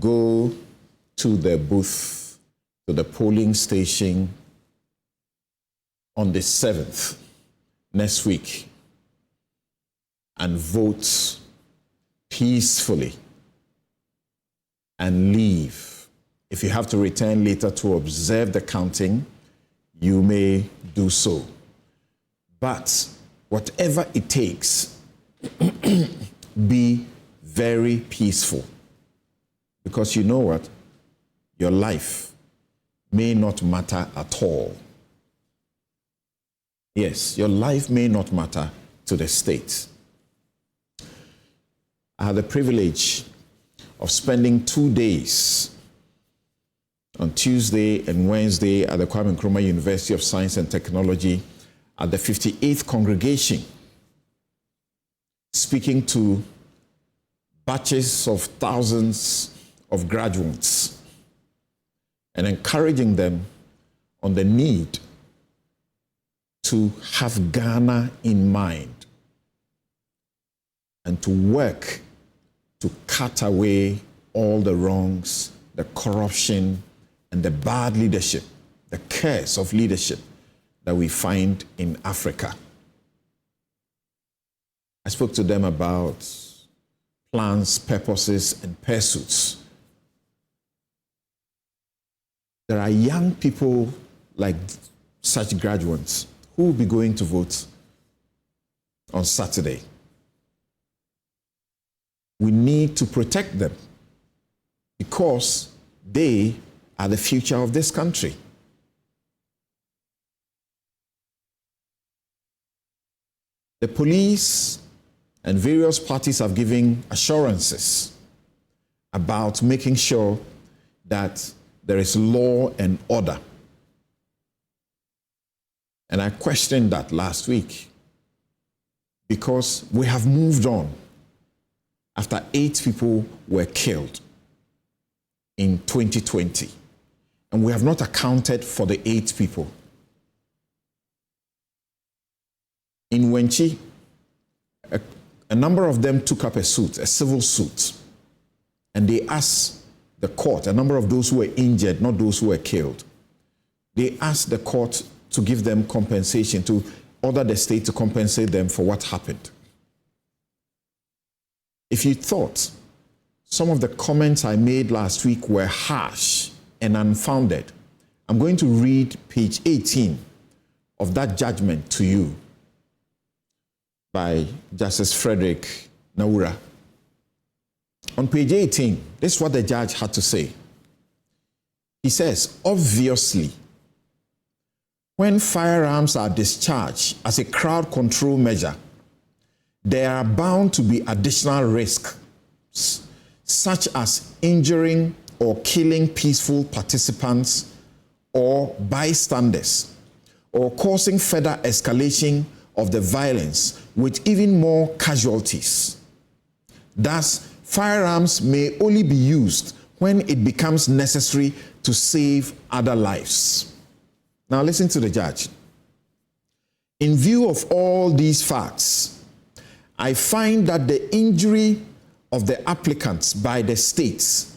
go to the booth, to the polling station on the 7th, next week, and vote peacefully and leave. If you have to return later to observe the counting, you may do so. But whatever it takes, be very peaceful. Because you know what? Your life may not matter at all. Yes, your life may not matter to the state. I had the privilege of spending 2 days on Tuesday and Wednesday at the Kwame Nkrumah University of Science and Technology at the 58th congregation, speaking to batches of thousands of graduates and encouraging them on the need to have Ghana in mind and to work to cut away all the wrongs, the corruption, and the bad leadership, the curse of leadership that we find in Africa. I spoke to them about plans, purposes, and pursuits. There are young people like such graduates who will be going to vote on Saturday. We need to protect them because they are the future of this country. The police and various parties have given assurances about making sure that there is law and order. And I questioned that last week because we have moved on after 8 people were killed in 2020. And we have not accounted for the 8 people. In Wenchi, a number of them took up a suit, a civil suit, and they asked the court, a number of those who were injured, not those who were killed, they asked the court to give them compensation, to order the state to compensate them for what happened. If you thought some of the comments I made last week were harsh and unfounded, I'm going to read page 18 of that judgment to you by Justice Frederick Naura. On page 18, this is what the judge had to say. He says, obviously, when firearms are discharged as a crowd control measure, there are bound to be additional risks, such as injuring or killing peaceful participants or bystanders, or causing further escalation of the violence with even more casualties. Thus, firearms may only be used when it becomes necessary to save other lives. Now listen to the judge. In view of all these facts, I find that the injury of the applicants by the states,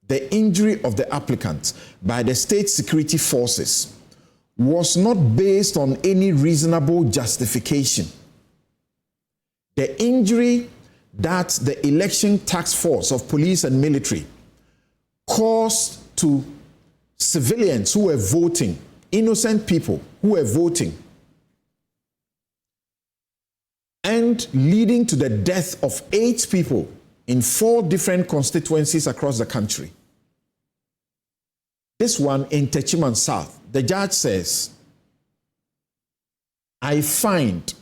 the injury of the applicants by the state security forces was not based on any reasonable justification. The injury that the election task force of police and military caused to civilians who were voting, innocent people who were voting, and leading to the death of 8 people in 4 different constituencies across the country. This one in Techiman South, the judge says, I find,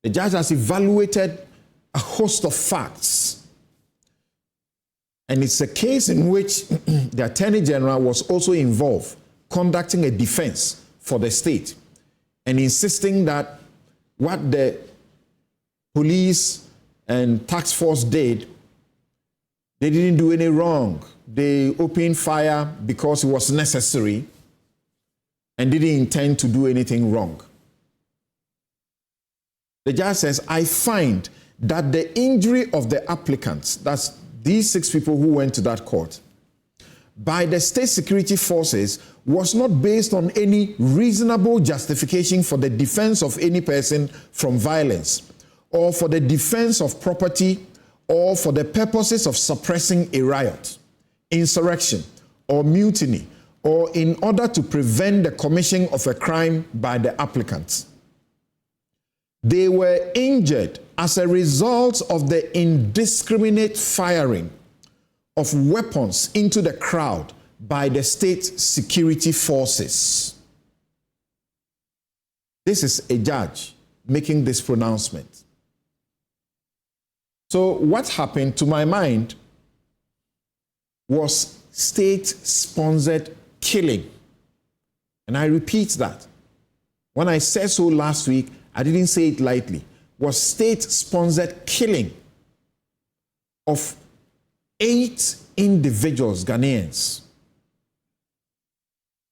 the judge has evaluated a host of facts. And it's a case in which the Attorney General was also involved, conducting a defense for the state and insisting that what the police and task force did, they didn't do any wrong. They opened fire because it was necessary and didn't intend to do anything wrong. The judge says, I find that the injury of the applicants, that's these 6 people who went to that court, by the state security forces was not based on any reasonable justification for the defense of any person from violence, or for the defense of property, or for the purposes of suppressing a riot, insurrection, or mutiny, or in order to prevent the commission of a crime by the applicants. They were injured as a result of the indiscriminate firing of weapons into the crowd by the state security forces. This is a judge making this pronouncement. So what happened, to my mind, was state-sponsored killing. And I repeat that. When I said so last week, I didn't say it lightly. Was state-sponsored killing of 8 individuals, Ghanaians.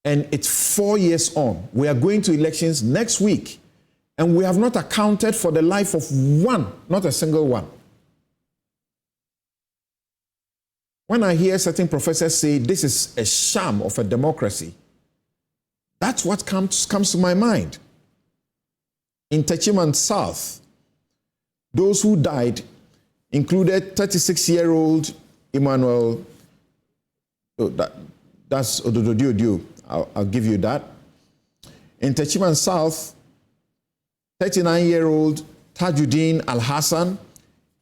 And it's 4 years on. We are going to elections next week, and we have not accounted for the life of one, not a single one. When I hear certain professors say this is a sham of a democracy, that's what comes to my mind. In Techiman South, those who died included 36-year-old Emmanuel, that's Odododio, I'll give you that. In Techiman South, 39-year-old Tajuddin Al-Hassan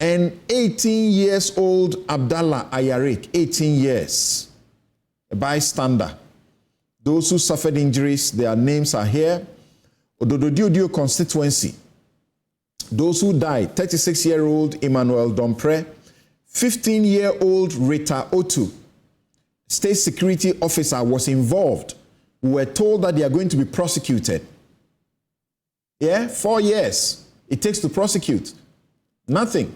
and 18-years-old Abdallah Ayarik, 18 years, a bystander. Those who suffered injuries, their names are here. Odododio constituency. Those who died, 36-year-old Emmanuel Dompre, 15-year-old Rita Otu, state security officer, was involved. We were told that they are going to be prosecuted. 4 years it takes to prosecute. Nothing.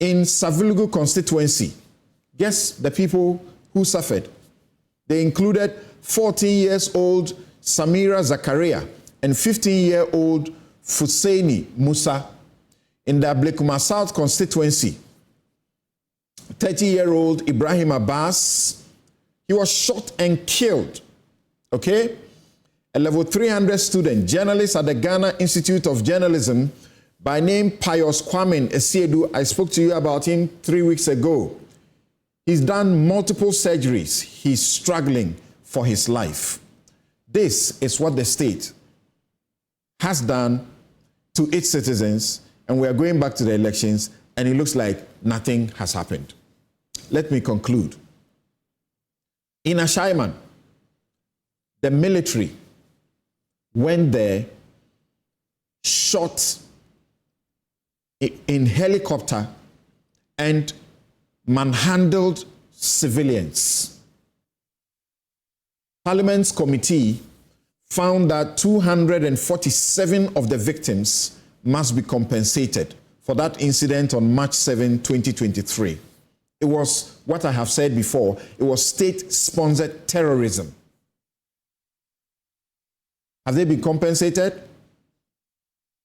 In Savilugu constituency, guess the people who suffered. They included 14-years-old Samira Zakaria and 15-year-old Fusaini Musa. In the Ablekuma South constituency, 30-year-old Ibrahim Abbas, he was shot and killed. Okay? A level 300 student, journalist at the Ghana Institute of Journalism by name Pius Kwame Esiedu. I spoke to you about him 3 weeks ago. He's done multiple surgeries. He's struggling for his life. This is what the state has done to its citizens, and we are going back to the elections, and it looks like nothing has happened. Let me conclude. In Ashaiman, the military went there, shot in helicopter, and manhandled civilians. Parliament's committee found that 247 of the victims must be compensated for that incident on March 7, 2023. It was what I have said before. It was state-sponsored terrorism. Have they been compensated?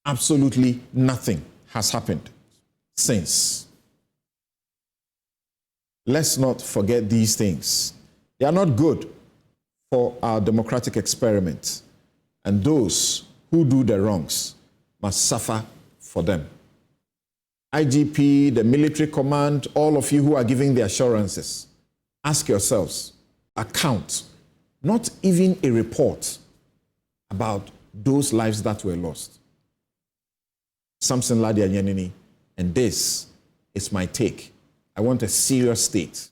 Absolutely nothing has happened since. Let's not forget these things. They are not good for our democratic experiment. And those who do the wrongs must suffer for them. IGP, the military command, all of you who are giving the assurances, ask yourselves, account, not even a report about those lives that were lost. Samson Ladia Nyenini, and this is my take. I want a serious state.